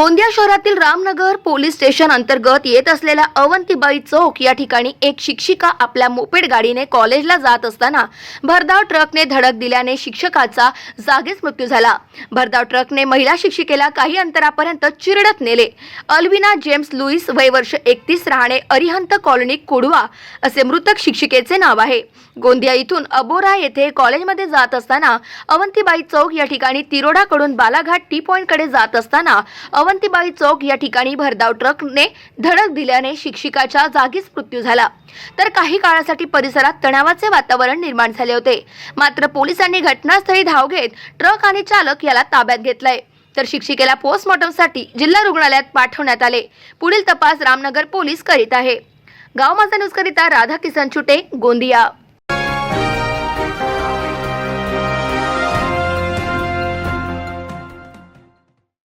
गोंदिया शहरातील Ramnagar police station अंतर्गत येत असलेल्या अवंतीबाई चौक या ठिकाणी एक शिक्षिका आपल्या मोपेड गाडीने कॉलेजला जात असताना भरधाव ट्रकने धडक दिल्याने शिक्षकाचा जागीच मृत्यू झाला। भरधाव ट्रकने महिला शिक्षिकेला काही अंतरापर्यंत चिरडत नेले। अल्विना जेम्स लुईस, वय वर्ष 31, राहणे अरिहंत कॉलनी कोडवा असे मृतक शिक्षिकेचे नाव आहे। गोंदिया इथून अबोरा येथे कॉलेजमध्ये जात असताना अवंतीबाई चौक या ठिकाणी तिरोडाकडून बालाघाट टी पॉइंट कडे जात असताना अवंतीबाई चौक या ठिकाणी भरधाव ट्रकने धडक दिल्याने शिक्षिकाच्या जागीच मृत्यू झाला। तर काही काळासाठी परिसरात तणावाचे वातावरण निर्माण झाले होते। मात्र पोलिसांनी घटनास्थळी धाव घेत ट्रक आणि चालक याला ताब्यात घेतलाय। तर शिक्षिकेला पोस्टमॉर्टमसाठी जिल्हा रुग्णालयात पाठवण्यात आले। पुढील तपास रामनगर पोलीस करीत आहे। गाव माझा न्यूज करिता राधा किसन छुटे, गोंदिया।